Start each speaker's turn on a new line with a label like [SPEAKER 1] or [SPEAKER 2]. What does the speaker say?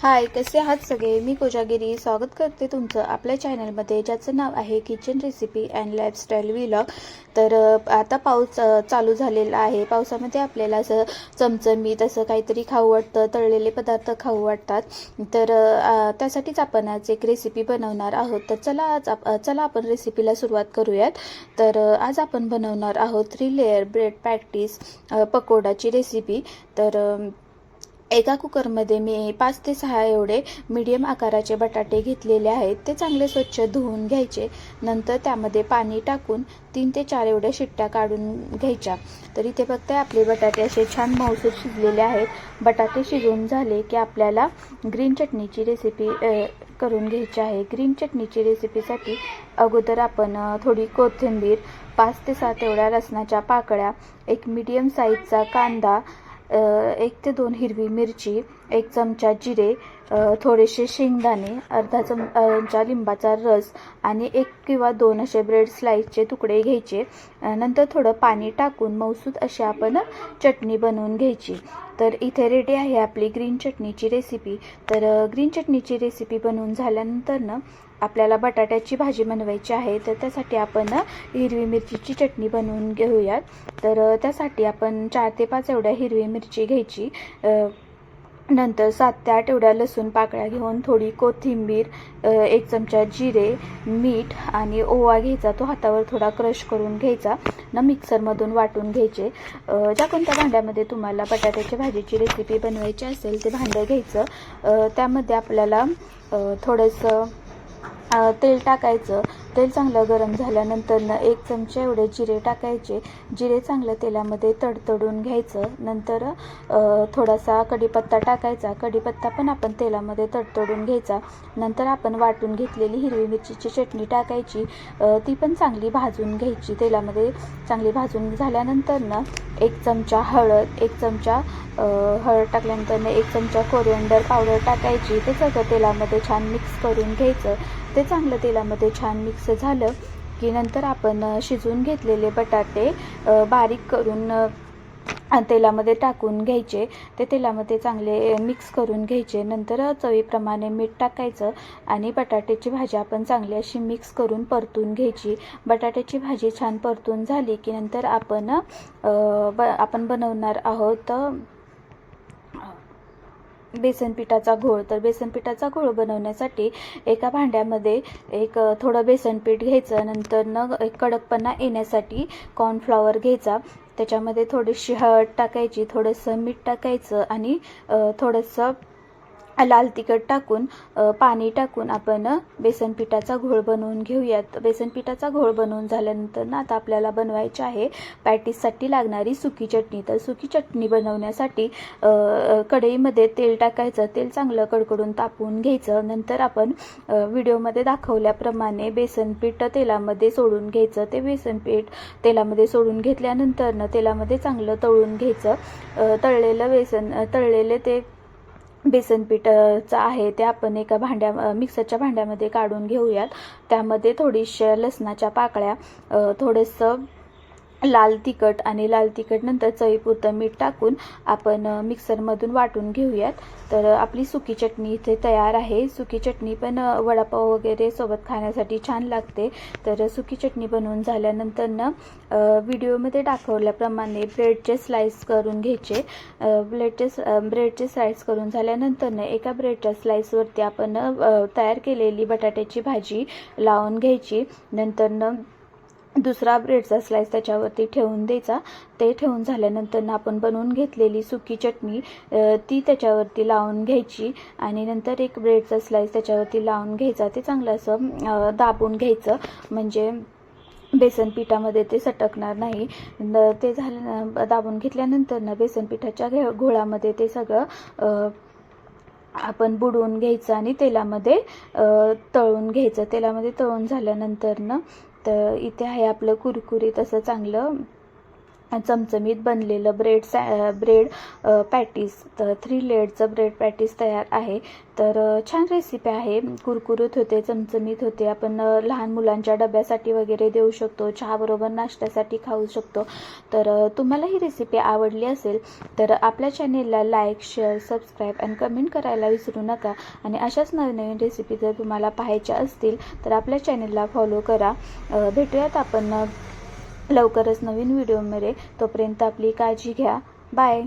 [SPEAKER 1] हाय, कसे आहात सगळे? मी कोजागिरी स्वागत करते तुमचं आपल्या चॅनलमध्ये, ज्याचं नाव आहे kitchen recipe and lifestyle vlog. तर आता पाऊस चालू झालेला आहे. पावसामध्ये आपल्याला असं चमचमीत असं काहीतरी खाऊ वाटतं, तळलेले पदार्थ खाऊ वाटतात. तर त्यासाठीच आपण आज एक रेसिपी बनवणार आहोत. तर चला आपण रेसिपीला सुरुवात करूयात. तर आज आपण बनवणार आहोत 3 लेअर ब्रेड पॅटीस पकोडाची रेसिपी. तर एका कुकरमध्ये मी 5 ते 6 एवढे मीडियम आकाराचे बटाटे घेतलेले आहेत. ते चांगले स्वच्छ धुवून घ्यायचे. नंतर त्यामध्ये पाणी टाकून 3 ते 4 एवढ्या शिट्ट्या काढून घ्यायच्या. तर इथे बघताय आपले बटाटे असे छान मऊसूत शिजलेले आहेत. बटाटे शिजून झाले की आपल्याला ग्रीन चटणीची रेसिपी करून घ्यायची आहे. ग्रीन चटणीची रेसिपीसाठी अगोदर आपण थोडी कोथिंबीर, 5 ते 7 एवढ्या लसणाच्या पाकळ्या, एक मीडियम साईजचा कांदा, 1 ते 2 हिरवी मिरची, 1 चमचा जिरे, थोडेसे शेंगदाणे, अर्धा चमचा लिंबाचा रस आणि 1 किंवा 2 असे ब्रेड स्लाइसचे तुकडे घ्यायचे. नंतर थोडं पाणी टाकून मऊसूत अशी आपण चटणी बनवून घ्यायची. तर इथे रेडी आहे आपली ग्रीन चटणीची रेसिपी. तर ग्रीन चटणीची रेसिपी बनवून झाल्यानंतर आपल्याला बटाट्याची भाजी बनवायची आहे. तर त्यासाठी आपण हिरवी मिरचीची चटणी बनवून घेऊयात. तर त्यासाठी आपण 4 ते 5 एवढ्या हिरवी मिरची घ्यायची. नंतर 7 ते 8 एवढ्या लसूण पाकळ्या घेऊन, थोडी कोथिंबीर, 1 चमचा जिरे, मीठ आणि ओवा घ्यायचा. तो हातावर थोडा क्रश करून घ्यायचा मिक्सरमधून वाटून घ्यायचे. ज्या कोणत्या भांड्यामध्ये तुम्हाला बटाट्याच्या भाजीची रेसिपी बनवायची असेल ते भांडं घ्यायचं. त्यामध्ये आपल्याला थोडंसं तेल टाकायचं. तेल चांगलं गरम झाल्यानंतर 1 चमचा एवढे जिरे टाकायचे. जिरे चांगलं तेलामध्ये तडतडून घ्यायचं. नंतर थोडासा कढीपत्ता टाकायचा. कढीपत्ता पण आपण तेलामध्ये तडतडून घ्यायचा. नंतर आपण वाटून घेतलेली हिरवी मिरचीची चटणी टाकायची. ती पण चांगली भाजून घ्यायची. तेलामध्ये चांगली भाजून झाल्यानंतर 1 चमचा हळद, 1 चमचा हळद टाकल्यानंतर 1 चमचा कोरिअँडर पावडर टाकायची. ते सगळं तेलामध्ये छान मिक्स करून घ्यायचं. ते चांगलं तेलामध्ये छान मिक्स झालं की नंतर आपण शिजवून घेतलेले बटाटे बारीक करून तेलामध्ये टाकून घ्यायचे. ते तेलामध्ये चांगले मिक्स करून घ्यायचे. नंतर चवीप्रमाणे मीठ टाकायचं आणि बटाट्याची भाजी आपण चांगली अशी मिक्स करून परतून घ्यायची. बटाट्याची भाजी छान परतून झाली की नंतर आपण बनवणार आहोत बेसन पिठाचा घोळ. तर बेसन पिठाचा घोळ बनवण्यासाठी एका भांड्यामध्ये थोडं बेसन पीठ घ्यायचं. नंतर एक कडकपणा येण्यासाठी कॉर्नफ्लॉवर घ्यायचा. त्याच्यामध्ये थोडीशी हळद टाकायची, थोडंसं मीठ टाकायचं आणि थोडंसं लाल तिखट टाकून पाणी टाकून आपण बेसन पिठाचा घोळ बनवून घेऊयात. बेसन पिठाचा घोळ बनवून झाल्यानंतर आता आपल्याला बनवायची आहे पॅटीससाठी लागणारी सुकी चटणी. तर सुकी चटणी बनवण्यासाठी कढईमध्ये तेल टाकायचं. तेल चांगलं कडकडून तापवून घ्यायचं. नंतर आपण व्हिडिओमध्ये दाखवल्याप्रमाणे बेसन पीठ तेलामध्ये सोडून घ्यायचं. ते बेसन पीठ तेलामध्ये सोडून घेतल्यानंतर तेलामध्ये चांगलं तळून घ्यायचं. तळलेले ते बेसन पीठचं आहे ते आपण एका मिक्सरच्या भांड्यामध्ये काढून घेऊयात. त्यामध्ये थोडीशा लसणाच्या पाकळ्या, थोडंसं लाल तिखट आणि लाल तिखट नंतर चवीपुरतं मीठ टाकून आपण मिक्सरमधून वाटून घेऊयात. तर आपली सुकी चटणी इथे तयार आहे. सुकी चटणी पण वडापाव वगैरे सोबत खाण्यासाठी छान लागते. तर सुकी चटणी बनवून झाल्यानंतर व्हिडिओमध्ये दाखवल्याप्रमाणे ब्रेडचे स्लाइस करून घ्यायचे. ब्रेडचे स्लाइस करून झाल्यानंतर एका ब्रेडच्या स्लाइसवरती आपण तयार केलेली बटाट्याची भाजी लावून घ्यायची. नंतर दुसरा ब्रेडचा स्लाइस त्याच्यावरती ठेवून द्यायचा. ते ठेवून झाल्यानंतर आपण बनवून घेतलेली सुकी चटणी ती त्याच्यावरती लावून घ्यायची आणि नंतर एक ब्रेडचा स्लाइस त्याच्यावरती लावून घ्यायचा. ते चांगलं असं दाबून घ्यायचं म्हणजे बेसन पिठामध्ये ते सटकणार नाही. ते दाबून घेतल्यानंतर बेसन पिठाच्या घोळामध्ये ते सगळं आपण बुडवून घ्यायचं आणि तेलामध्ये तळून घ्यायचं. तेलामध्ये तळून झाल्यानंतर तर इथे आहे आपलं कुरकुरीत असं चांगलं चमचमीत बनलेलं ब्रेड पॅटीस, तर 3 लेअरचं ब्रेड पॅटीस तयार आहे. तर छान रेसिपी आहे, कुरकुरीत होते, चमचमीत होते. आपण लहान मुलांच्या डब्यासाठी वगैरे देऊ शकतो, चहाबरोबर नाश्त्यासाठी खाऊ शकतो. तर तुम्हाला ही रेसिपी आवडली असेल तर आपल्या चॅनेलला लाईक, शेअर, सबस्क्राईब आणि कमेंट करायला विसरू नका. आणि अशाच नवीन रेसिपी जर तुम्हाला पाहायच्या असतील तर आपल्या चॅनेलला फॉलो करा. भेटूयात आपण लवकरच नवीन व्हिडिओमध्ये. तोपर्यंत आपली काळजी घ्या. बाय.